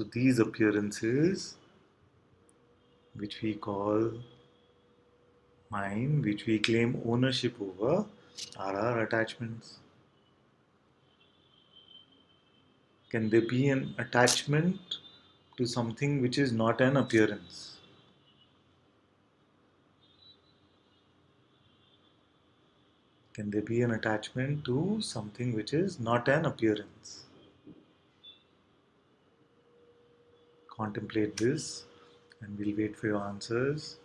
So these appearances, which we call mind, which we claim ownership over, are our attachments. Can there be an attachment to something which is not an appearance? Can there be an attachment to something which is not an appearance? Contemplate this and we'll wait for your answers.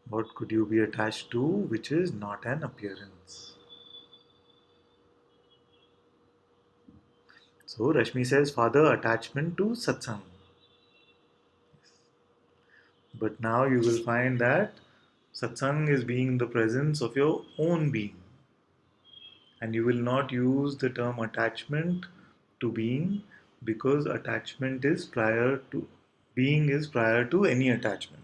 What could you be attached to which is not an appearance? So Rashmi says, Father, attachment to Satsang. But now you will find that Satsang is being in the presence of your own being. And you will not use the term attachment to being because attachment is prior to being is prior to any attachment.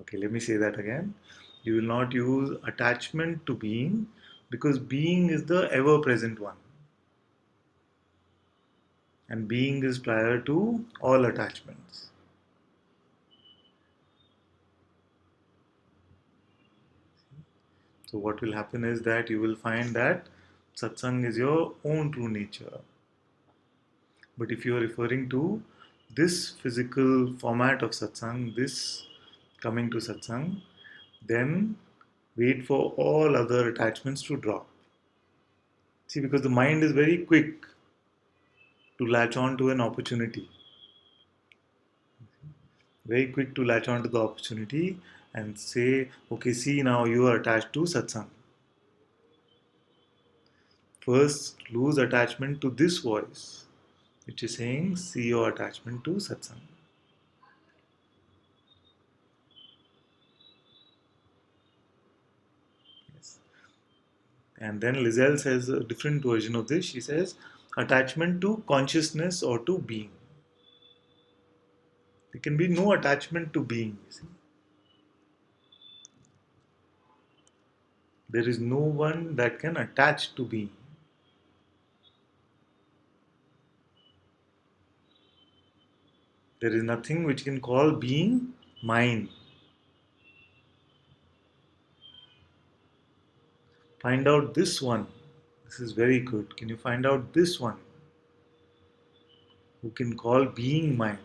Okay, let me say that again. You will not use attachment to being because being is the ever present one. And being is prior to all attachments. So what will happen is that you will find that satsang is your own true nature. But if you are referring to this physical format of satsang, this coming to satsang, then wait for all other attachments to drop. See, because the mind is very quick to latch on to an opportunity. Very quick to latch on to the opportunity and say, okay, see, now you are attached to satsang. First, lose attachment to this voice, which is saying, see your attachment to satsang. Yes. And then Lizelle says a different version of this. She says, attachment to consciousness or to being. There can be no attachment to being. You see? There is no one that can attach to being. There is nothing which can call being mine. Find out this one. This is very good. Can you find out this one who can call being mine?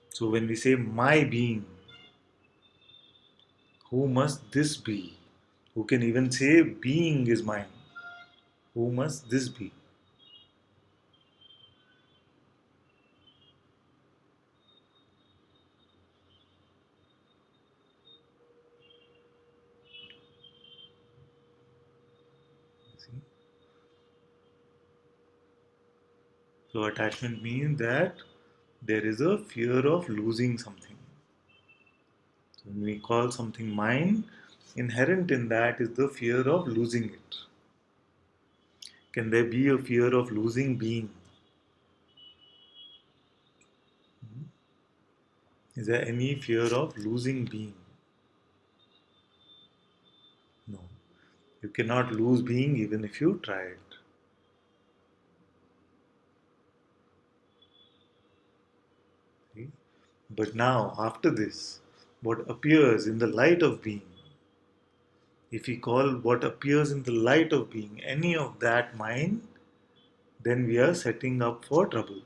So when we say my being, who must this be? Who can even say being is mine? Who must this be? See? So attachment means that there is a fear of losing something. So when we call something mine, inherent in that is the fear of losing it. Can there be a fear of losing being? Is there any fear of losing being? No. You cannot lose being even if you try it. See? But now, after this, what appears in the light of being, if we call what appears in the light of being any of that mine, then we are setting up for trouble.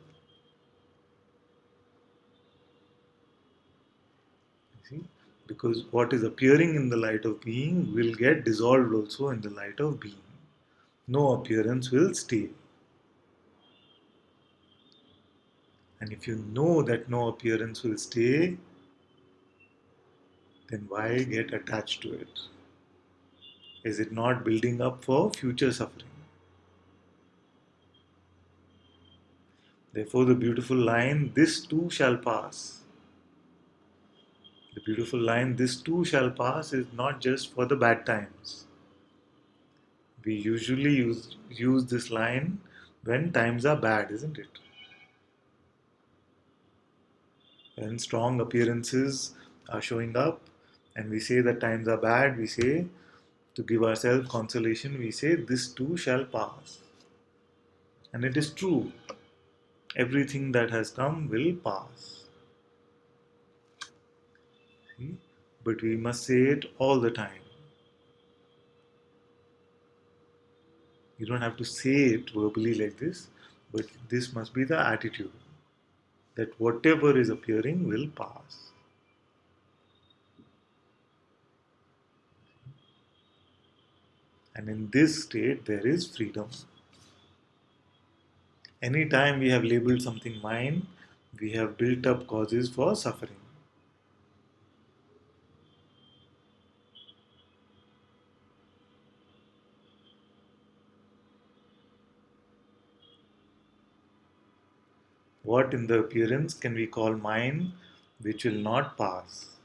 See? Because what is appearing in the light of being will get dissolved also in the light of being. No appearance will stay. And if you know that no appearance will stay, then why get attached to it? Is it not building up for future suffering? Therefore, the beautiful line, this too shall pass. The beautiful line, this too shall pass, is not just for the bad times. We usually use this line when times are bad, isn't it? When strong appearances are showing up, And we say that times are bad, we say, to give ourselves consolation, we say, this too shall pass. And it is true. Everything that has come will pass. See? But we must say it all the time. You don't have to say it verbally like this, but this must be the attitude that whatever is appearing will pass. And in this state, there is freedom. Anytime we have labeled something mine, we have built up causes for suffering. What in the appearance can we call mine which will not pass?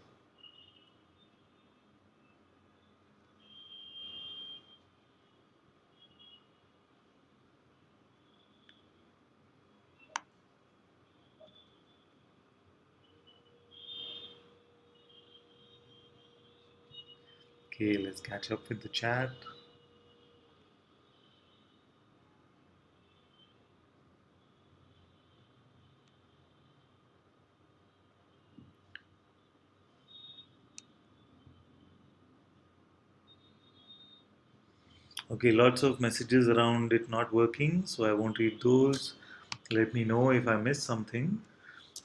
Okay, let's catch up with the chat. Okay, lots of messages around it not working, so I won't read those. Let me know if I missed something.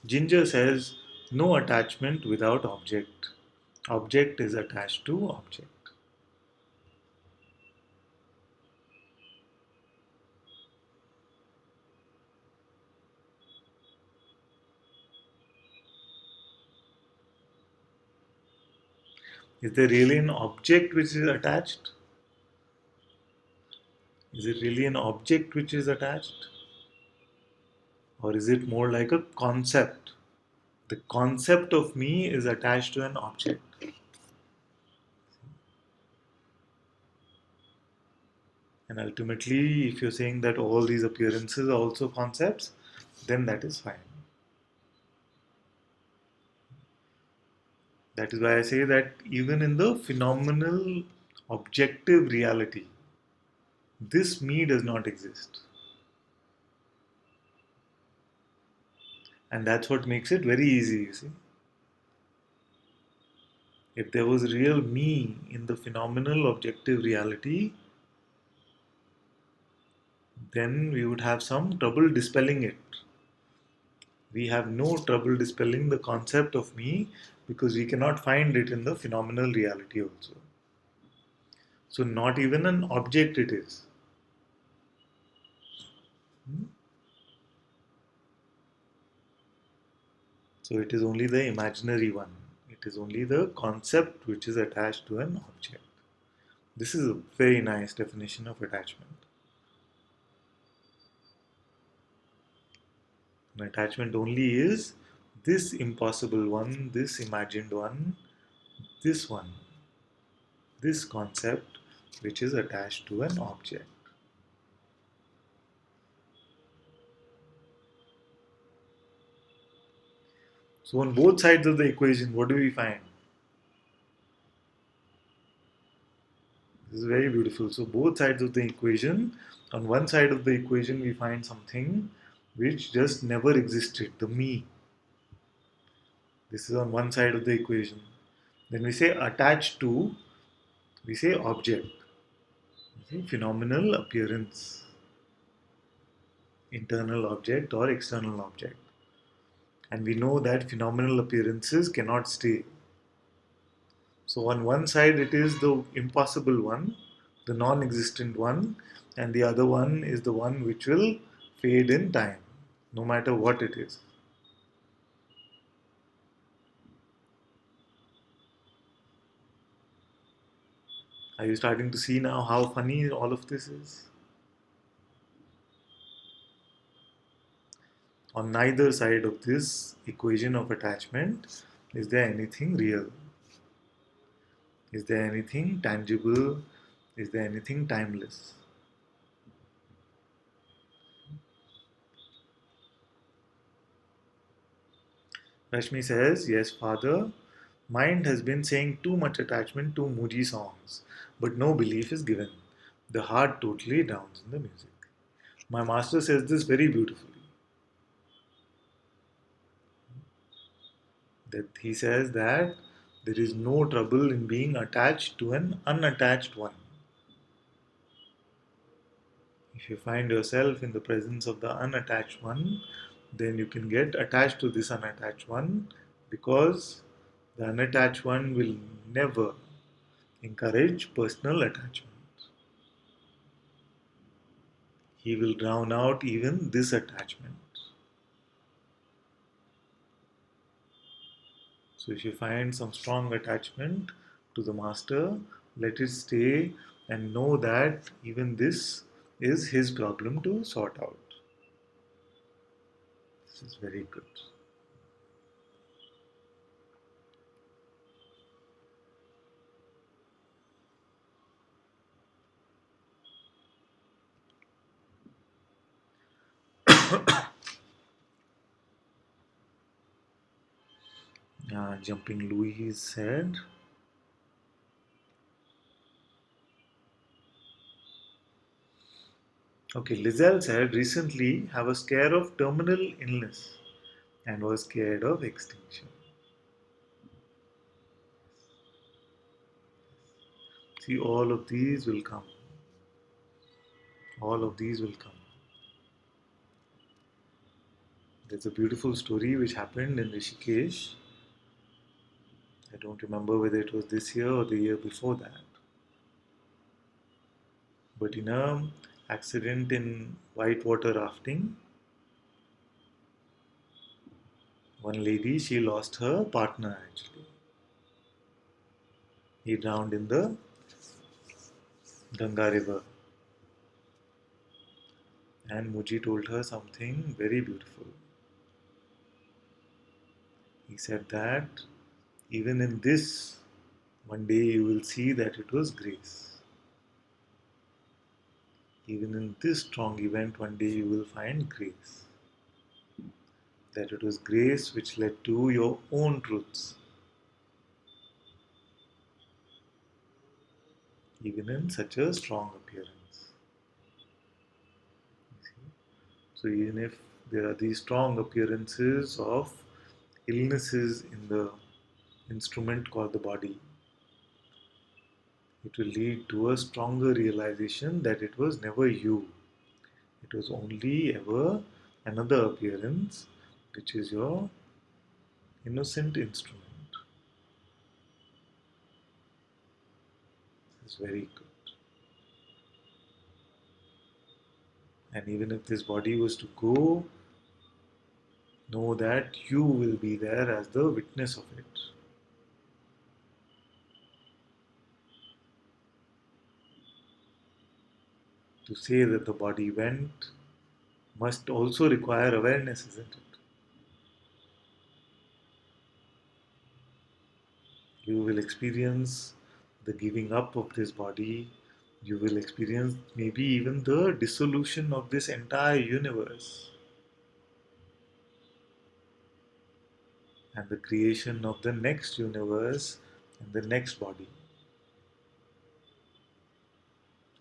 Ginger says, no attachment without object. Object is attached to object. Is there really an object which is attached? Is it really an object which is attached? Or is it more like a concept? The concept of me is attached to an object. And ultimately, if you're saying that all these appearances are also concepts, then that is fine. That is why I say that even in the phenomenal objective reality, this me does not exist. And that's what makes it very easy, you see. If there was real me in the phenomenal objective reality, then we would have some trouble dispelling it. We have no trouble dispelling the concept of me because we cannot find it in the phenomenal reality also. So, not even an object it is. Hmm? So, it is only the imaginary one. It is only the concept which is attached to an object. This is a very nice definition of attachment. An attachment only is this impossible one, this imagined one, this one, this concept which is attached to an object. So, on both sides of the equation, what do we find? This is very beautiful. So, both sides of the equation, on one side of the equation, we find something which just never existed, the me. This is on one side of the equation. Then we say attached to, we say object. We say phenomenal appearance, internal object or external object. And we know that phenomenal appearances cannot stay. So, on one side, it is the impossible one, the non existent one, and the other one is the one which will fade in time, no matter what it is. Are you starting to see now how funny all of this is? On neither side of this equation of attachment is there anything real. Is there anything tangible? Is there anything timeless? Rashmi says, yes, Father, Mind has been saying too much attachment to moody songs, but no belief is given. The heart totally drowns in the music. My master says this very beautifully. That he says that there is no trouble in being attached to an unattached one. If you find yourself in the presence of the unattached one, then you can get attached to this unattached one because the unattached one will never encourage personal attachment. He will drown out even this attachment. So if you find some strong attachment to the master, let it stay and know that even this is his problem to sort out. This is very good. Jumping Louis said, okay, Lizelle said, recently have a scare of terminal illness and was scared of extinction. See, all of these will come. All of these will come. There's a beautiful story which happened in Rishikesh. I don't remember whether it was this year or the year before that. But in a accident in whitewater rafting, one lady she lost her partner actually. He drowned in the Ganga river. And Muji told her something very beautiful. He said that even in this, one day you will see that it was grace. Even in this strong event, one day you will find grace. That it was grace which led to your own truths, even in such a strong appearance. So, even if there are these strong appearances of illnesses in the instrument called the body, it will lead to a stronger realization that it was never you. It was only ever another appearance, which is your innocent instrument. It's very good. And even if this body was to go, know that you will be there as the witness of it. To say that the body went must also require awareness, isn't it? You will experience the giving up of this body. You will experience maybe even the dissolution of this entire universe and the creation of the next universe and the next body.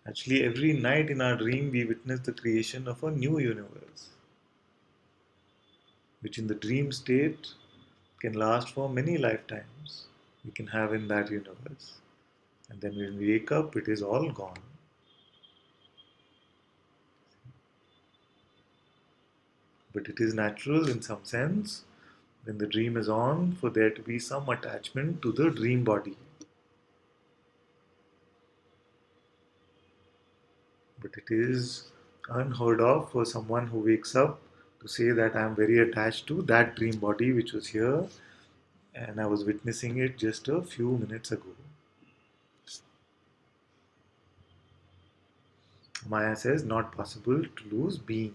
Actually, every night in our dream, we witness the creation of a new universe, which in the dream state can last for many lifetimes. We can have in that universe. And then when we wake up, it is all gone. But it is natural in some sense when the dream is on for there to be some attachment to the dream body. But it is unheard of for someone who wakes up to say that I am very attached to that dream body which was here and I was witnessing it just a few minutes ago. Maya says, not possible to lose being.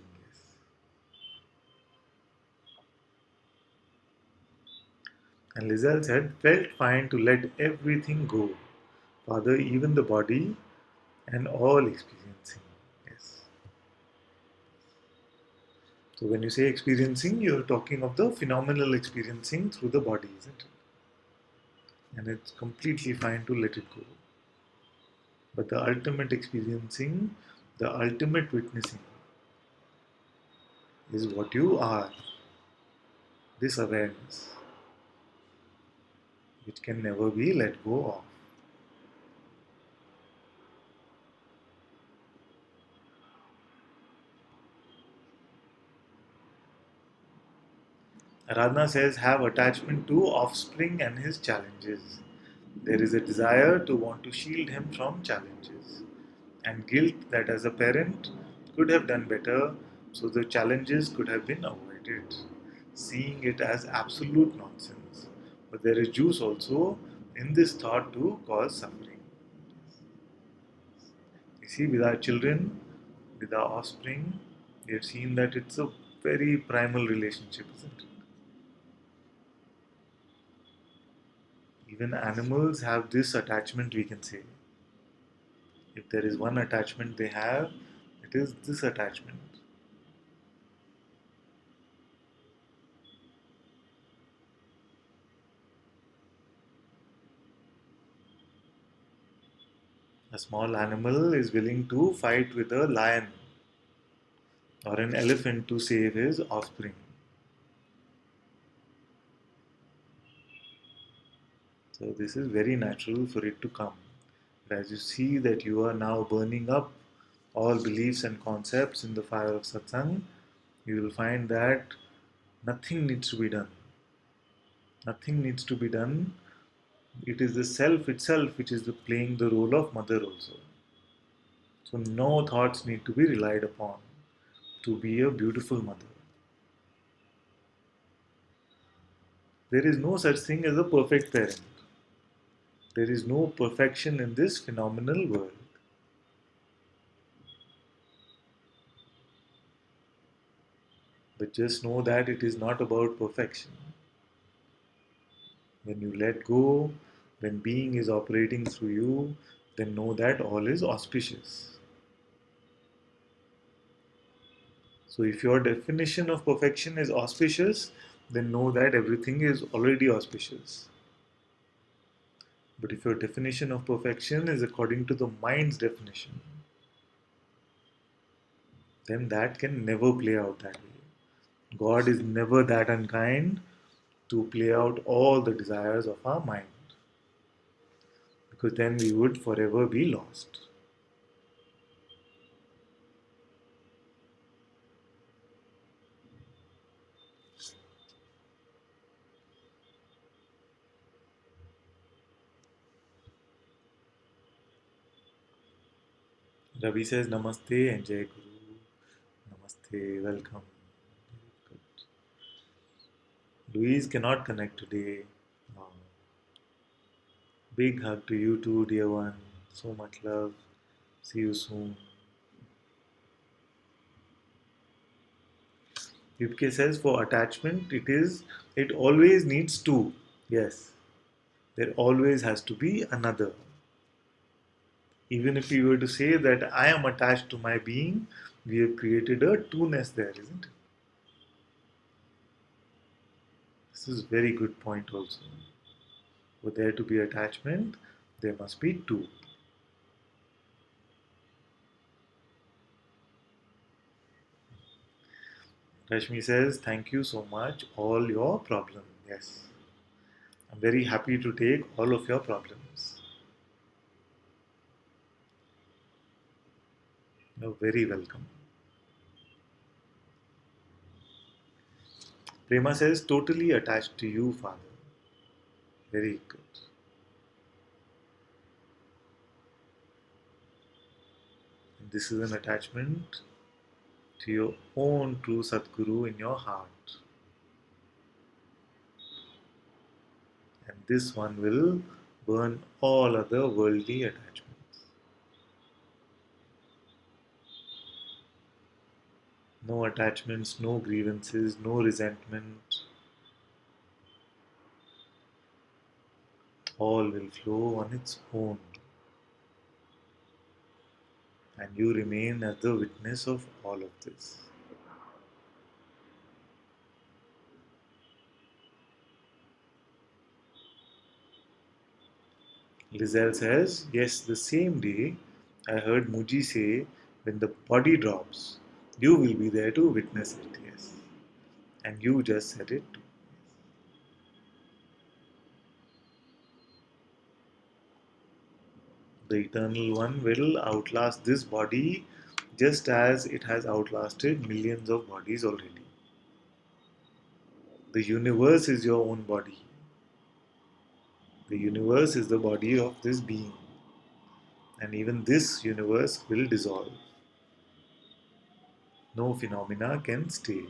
And Lizelle said, felt fine to let everything go. Father, even the body and all experiencing. Yes. So when you say experiencing, you're talking of the phenomenal experiencing through the body, isn't it? and it's completely fine to let it go. But the ultimate experiencing, the ultimate witnessing is what you are, this awareness, which can never be let go of. Aradhana says, have attachment to offspring and his challenges. There is a desire to want to shield him from challenges, and guilt that as a parent could have done better, so the challenges could have been avoided. Seeing it as absolute nonsense. But there is juice also in this thought to cause suffering. You see, with our children, with our offspring, we have seen that it's a very primal relationship, isn't it? Even animals have this attachment, we can say. If there is one attachment they have, it is this attachment. A small animal is willing to fight with a lion or an elephant to save his offspring. So, this is very natural for it to come. As you see that you are now burning up all beliefs and concepts in the fire of satsang, you will find that nothing needs to be done. Nothing needs to be done. It is the self itself which is playing the role of mother also. So, no thoughts need to be relied upon to be a beautiful mother. There is no such thing as a perfect parent. There is no perfection in this phenomenal world. But just know that it is not about perfection. When you let go, when being is operating through you, then know that all is auspicious. So, if your definition of perfection is auspicious, then know that everything is already auspicious. But if your definition of perfection is according to the mind's definition, then that can never play out that way. God is never that unkind to play out all the desires of our mind, because then we would forever be lost. Ravi says Namaste and Jai Guru. Namaste, welcome. Good. Louise cannot connect today. Uh, Big hug to you too, dear one. So much love. See you soon. Yupke says for attachment, it always needs two. Yes, there always has to be another. Even if we were to say that I am attached to my being, we have created a two-ness there, isn't it? This is a very good point also. For there to be attachment, there must be two. Rashmi says, thank you so much. All your problems. Yes. I'm very happy to take all of your problems. You're very welcome. Prema says, totally attached to you, Father. Very good. And this is an attachment to your own true Satguru in your heart. And this one will burn all other worldly attachments. No attachments, no grievances, no resentment. All will flow on its own. And you remain as the witness of all of this. Lizelle says, yes, the same day I heard Muji say, when the body drops, you will be there to witness it. Yes. And you just said it too. The Eternal One will outlast this body just as it has outlasted millions of bodies already. The universe is your own body. The universe is the body of this being. And even this universe will dissolve. No phenomena can stay.